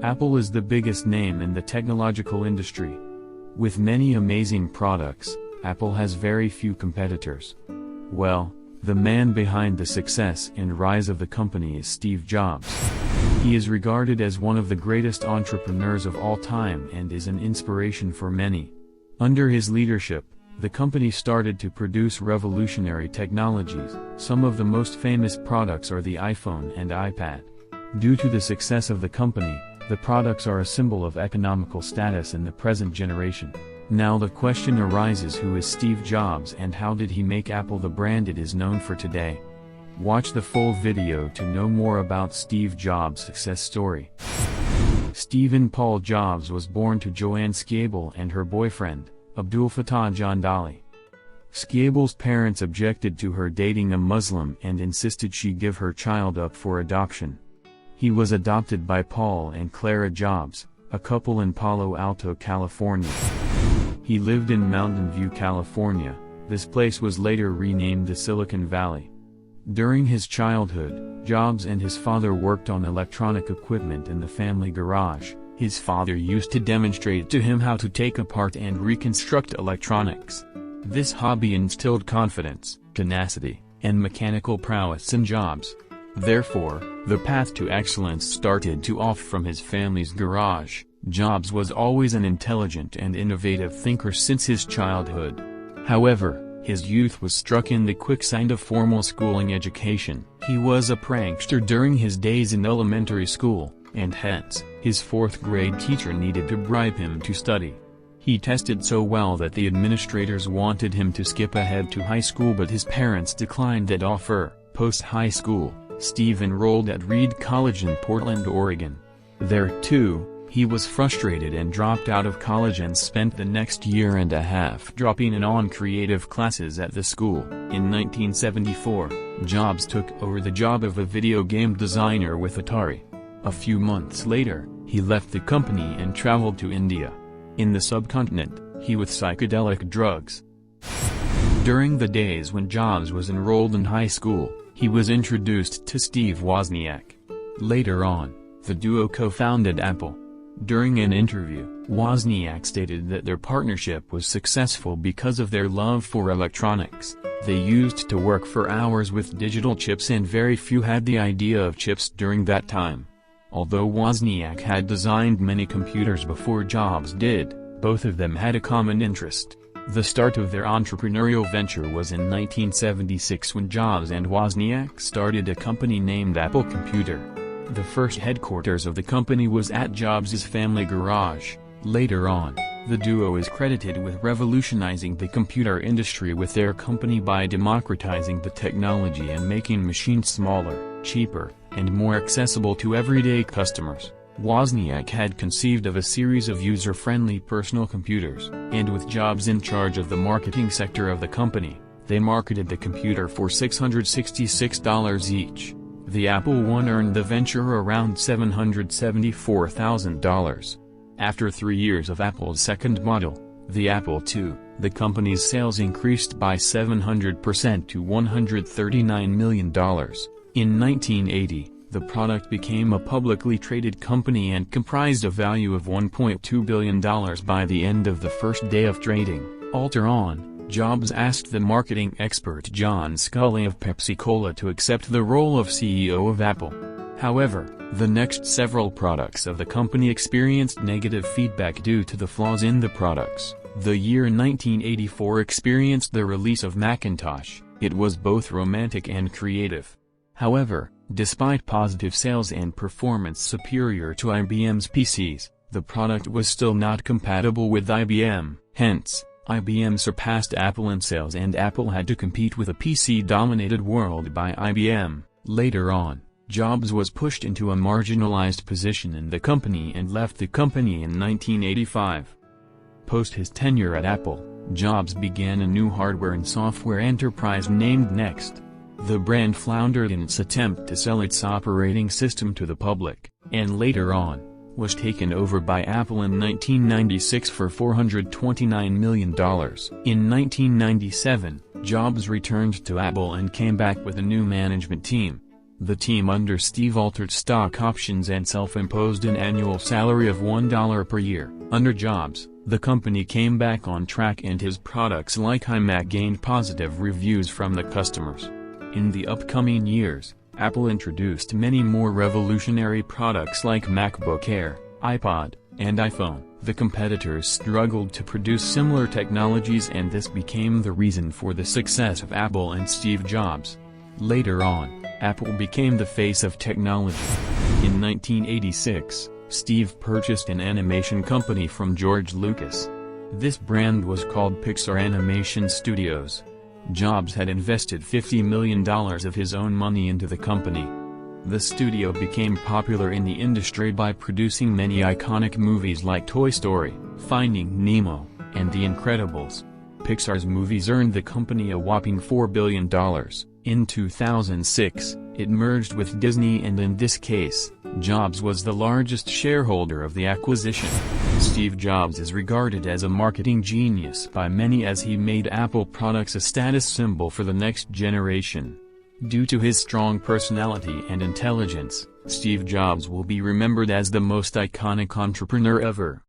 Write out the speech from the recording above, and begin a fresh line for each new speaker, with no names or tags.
Apple is the biggest name in the technological industry. With many amazing products, Apple has very few competitors. Well, the man behind the success and rise of the company is Steve Jobs. He is regarded as one of the greatest entrepreneurs of all time and is an inspiration for many. Under his leadership, the company started to produce revolutionary technologies. Some of the most famous products are the iPhone and iPad. Due to the success of the company, the products are a symbol of economical status in the present generation. Now the question arises, who is Steve Jobs and how did he make Apple the brand it is known for today? Watch the full video to know more about Steve Jobs' success story. Stephen Paul Jobs was born to Joanne Scriable and her boyfriend, Abdul Fattah Jandali. Scriable's parents objected to her dating a Muslim and insisted she give her child up for adoption. He was adopted by Paul and Clara Jobs, a couple in Palo Alto, California. He lived in Mountain View, California. This place was later renamed the Silicon Valley. During his childhood, Jobs and his father worked on electronic equipment in the family garage. His father used to demonstrate to him how to take apart and reconstruct electronics. This hobby instilled confidence, tenacity, and mechanical prowess in Jobs. Therefore, the path to excellence started to off from his family's garage. Jobs was always an intelligent and innovative thinker since his childhood. However, his youth was struck in the quicksand of formal schooling education. He was a prankster during his days in elementary school, and hence, his fourth-grade teacher needed to bribe him to study. He tested so well that the administrators wanted him to skip ahead to high school, but his parents declined that offer. Post-high school, Steve enrolled at Reed College in Portland, Oregon. There too, he was frustrated and dropped out of college and spent the next year and a half dropping in on creative classes at the school. In 1974, Jobs took over the job of a video game designer with Atari. A few months later, he left the company and traveled to India. In the subcontinent, he with psychedelic drugs. During the days when Jobs was enrolled in high school, he was introduced to Steve Wozniak. Later on, the duo co-founded Apple. During an interview, Wozniak stated that their partnership was successful because of their love for electronics. They used to work for hours with digital chips and very few had the idea of chips during that time. Although Wozniak had designed many computers before Jobs did, both of them had a common interest. The start of their entrepreneurial venture was in 1976 when Jobs and Wozniak started a company named Apple Computer. The first headquarters of the company was at Jobs' family garage. Later on, the duo is credited with revolutionizing the computer industry with their company by democratizing the technology and making machines smaller, cheaper, and more accessible to everyday customers. Wozniak had conceived of a series of user-friendly personal computers, and with Jobs in charge of the marketing sector of the company, they marketed the computer for $666 each. The Apple I earned the venture around $774,000. After 3 years of Apple's second model, the Apple II, the company's sales increased by 700% to $139 million. In 1980, the product became a publicly traded company and comprised a value of $1.2 billion by the end of the first day of trading. Later on, Jobs asked the marketing expert John Sculley of Pepsi-Cola to accept the role of CEO of Apple. However, the next several products of the company experienced negative feedback due to the flaws in the products. The year 1984 experienced the release of Macintosh. It was both romantic and creative. However, despite positive sales and performance superior to IBM's PCs, the product was still not compatible with IBM. Hence, IBM surpassed Apple in sales and Apple had to compete with a PC-dominated world by IBM. Later on, Jobs was pushed into a marginalized position in the company and left the company in 1985. Post his tenure at Apple, Jobs began a new hardware and software enterprise named Next. The brand floundered in its attempt to sell its operating system to the public, and later on, was taken over by Apple in 1996 for $429 million. In 1997, Jobs returned to Apple and came back with a new management team. The team under Steve altered stock options and self-imposed an annual salary of $1 per year. Under Jobs, the company came back on track and his products like iMac gained positive reviews from the customers. In the upcoming years, Apple introduced many more revolutionary products like MacBook Air, iPod, and iPhone. The competitors struggled to produce similar technologies, and this became the reason for the success of Apple and Steve Jobs. Later on, Apple became the face of technology. In 1986, Steve purchased an animation company from George Lucas. This brand was called Pixar Animation Studios. Jobs had invested $50 million of his own money into the company. The studio became popular in the industry by producing many iconic movies like Toy Story, Finding Nemo, and The Incredibles. Pixar's movies earned the company a whopping $4 billion. In 2006, it merged with Disney, and in this case, Jobs was the largest shareholder of the acquisition. Steve Jobs is regarded as a marketing genius by many, as he made Apple products a status symbol for the next generation. Due to his strong personality and intelligence, Steve Jobs will be remembered as the most iconic entrepreneur ever.